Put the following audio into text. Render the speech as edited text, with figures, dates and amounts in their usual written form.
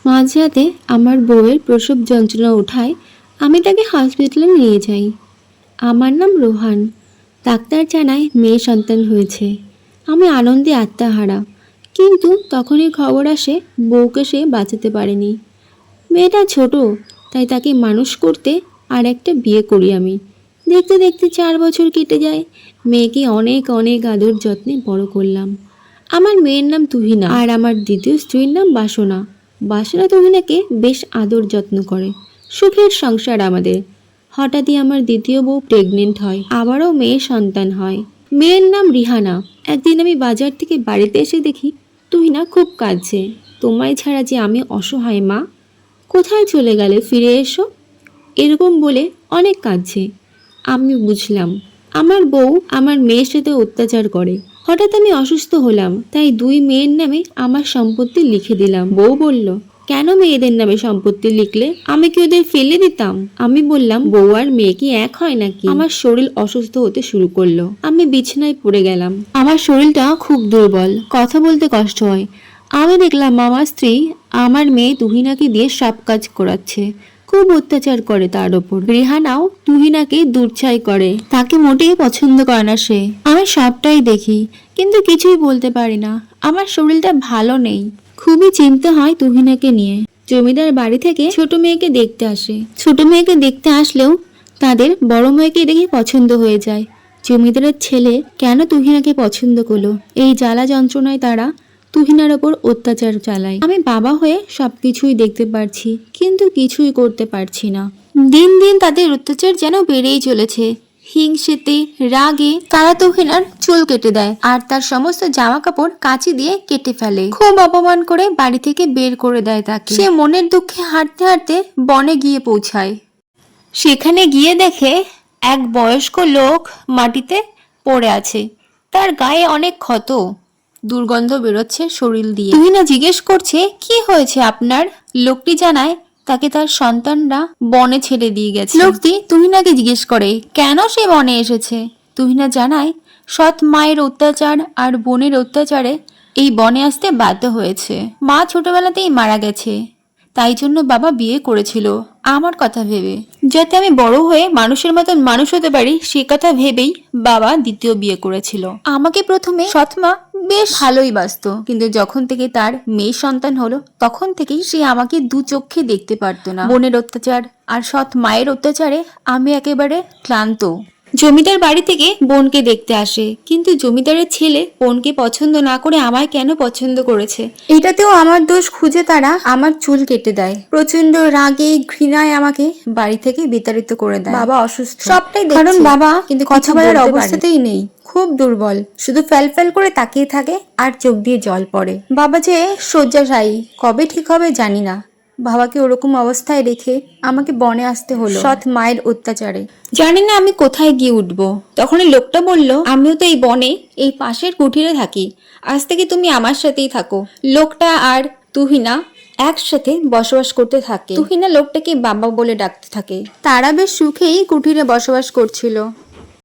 মাঝরাতে আমার বউয়ের প্রসব যন্ত্রণা ওঠায় আমি তাকে হসপিটালে নিয়ে যাই। আমার নাম রোহান। ডাক্তার জানায় মেয়ে সন্তান হয়েছে। আমি আনন্দে আত্মহারা, কিন্তু তখনই খবর আসে বউকে সে বাঁচাতে পারেনি। মেয়েটা ছোট, তাই তাকে মানুষ করতে আর একটা বিয়ে করি আমি। দেখতে দেখতে 4 বছর কেটে যায়। মেয়েকে অনেক অনেক আদর যত্নে বড় করলাম। আমার মেয়ের নাম তুহিনা আর আমার দ্বিতীয় স্ত্রীর নাম বাসনা। বাসনা তুহিনাকে বেশ আদর যত্ন করে। সুখের সংসার আমাদের। হঠাৎই আমার দ্বিতীয় বউ প্রেগনেন্ট হয়, আবারও মেয়ের সন্তান হয়। মেয়ের নাম রিহানা। একদিন আমি বাজার থেকে বাড়িতে এসে দেখি তুহিনা খুব কাঁদছে। তোমায় ছাড়া যে আমি অসহায় মা, কোথায় চলে গেলে, ফিরে এসো, এরকম বলে অনেক কাঁদছে। আমি বুঝলাম আমার বউ আমার মেয়ের সাথে অত্যাচার করে। হঠাৎ আমি অসুস্থ হলাম, তাই 2 মেয়ের নামে আমার সম্পত্তি লিখে দিলাম। বউ বলল, কেন মেয়েদের নামে সম্পত্তি লিখলে? আমি কি ওদের ফেলে দিতাম? আমি বললাম, বউ আর মেয়ে কি এক হয় নাকি? আমার শরীর অসুস্থ হতে শুরু করলো। আমি বিছানায় পড়ে গেলাম। আমার শরীরটা খুব দুর্বল, কথা বলতে কষ্ট হয়। আমি দেখলাম আমার স্ত্রী আমার মেয়ে তুহিনাকে দিয়ে সব কাজ করাচ্ছে, খুব অত্যাচার করে তার ওপর। রেহানাও তুহিনাকে দুর্ছাই করে, তাকে মোটেই পছন্দ করে না সে। আমি সবটাই দেখি, কিন্তু কিছুই বলতে পারি না। আমার শরীরটা ভালো নেই, খুবই চিন্তা হয় তুহিনাকে নিয়ে। জমিদার বাড়ি থেকে ছোট মেয়েকে দেখতে আসে। ছোট মেয়েকে দেখতে আসলেও তাদের বড় মেয়েকে দেখে পছন্দ হয়ে যায়। জমিদারের ছেলে কেন তুহিনাকে পছন্দ করলো? এই জ্বালা যন্ত্রণায় তারা তুহিনার ওপর অত্যাচার চালায়। আমি বাবা হয়ে সবকিছুই দেখতে পারছি, কিন্তু কিছুই করতে পারছি না। দিন দিন তাদের অত্যাচার যেন বেড়েই চলেছে। হিংসেতে রাগে তারা তুহিনার চুল কেটে দেয় আর তার সমস্ত জামা কাপড় কাঁচি দিয়ে কেটে ফেলে। খুব অপমান করে বাড়ি থেকে বের করে দেয় তাকে। সে মনের দুঃখে হাঁটতে হাঁটতে বনে গিয়ে পৌঁছায়। সেখানে গিয়ে দেখে এক বয়স্ক লোক মাটিতে পড়ে আছে। তার গায়ে অনেক ক্ষত, দুর্গন্ধ বেরোচ্ছে শরীর দিয়ে। তুহিনা জিজ্ঞেস করছে, কি হয়েছে আপনার? লোকটি জানায় তাকে তার সন্তানরা বনে ছেড়ে দিয়ে গেছে। লোকটি তুহিনাকে জিজ্ঞেস করে কেন সে বনে এসেছে। তুহিনা জানায় সৎ মায়ের অত্যাচার আর বোনের অত্যাচারে এই বনে আসতে বাধ্য হয়েছে। মা ছোটবেলাতেই মারা গেছে, তাই জন্য বাবা বিয়ে করেছিল আমার কথা ভেবে, যাতে আমি বড় হয়ে মানুষের মতন মানুষ হতে পারি, সে কথা ভেবেই বাবা দ্বিতীয় বিয়ে করেছিল। আমাকে প্রথমে সৎমা বেশ ভালোই বাসতো, কিন্তু যখন থেকে তার মেয়ে সন্তান হলো তখন থেকেই সে আমাকে দু চোখে দেখতে পারতো না। বোনের অত্যাচার আর সৎ মায়ের অত্যাচারে আমি একেবারে ক্লান্ত। জমিদার বাড়ি থেকে বোনকে দেখতে আসে, কিন্তু জমিদারের ছেলে বোনকে পছন্দ না করে আমায় কেন পছন্দ করেছে, এটাতেও আমার দোষ খুঁজে তারা আমার চুল কেটে দেয়। প্রচন্ড রাগে ঘৃণায় আমাকে বাড়ি থেকে বিতাড়িত করে দেয়। বাবা অসুস্থ, সবটাই কারণ বাবা কিন্তু কথা বলার অবস্থাতেই নেই, খুব দুর্বল, শুধু ফ্যাল করে তাকিয়ে থাকে আর চোখ দিয়ে জল পড়ে। বাবা যে শয্যাশায়ী, কবে ঠিক হবে জানি না। বাবাকে ওরকম অবস্থায় রেখে আমাকে বনে আসতে হলো সৎ মায়ের অত্যাচারে। জানি না আমি কোথায় গিয়ে উঠবো। তখন লোকটা বলল, আমিও তো এই বনে এই পাশের কুঠিরে থাকি, আজ থেকে তুমি আমার সাথেই থাকো। লোকটা আর তুহিনা একসাথে বসবাস করতে থাকে। তুহিনা লোকটাকে বাবা বলে ডাকতে থাকে। তারা বেশ সুখেই কুঠিরে বসবাস করছিল।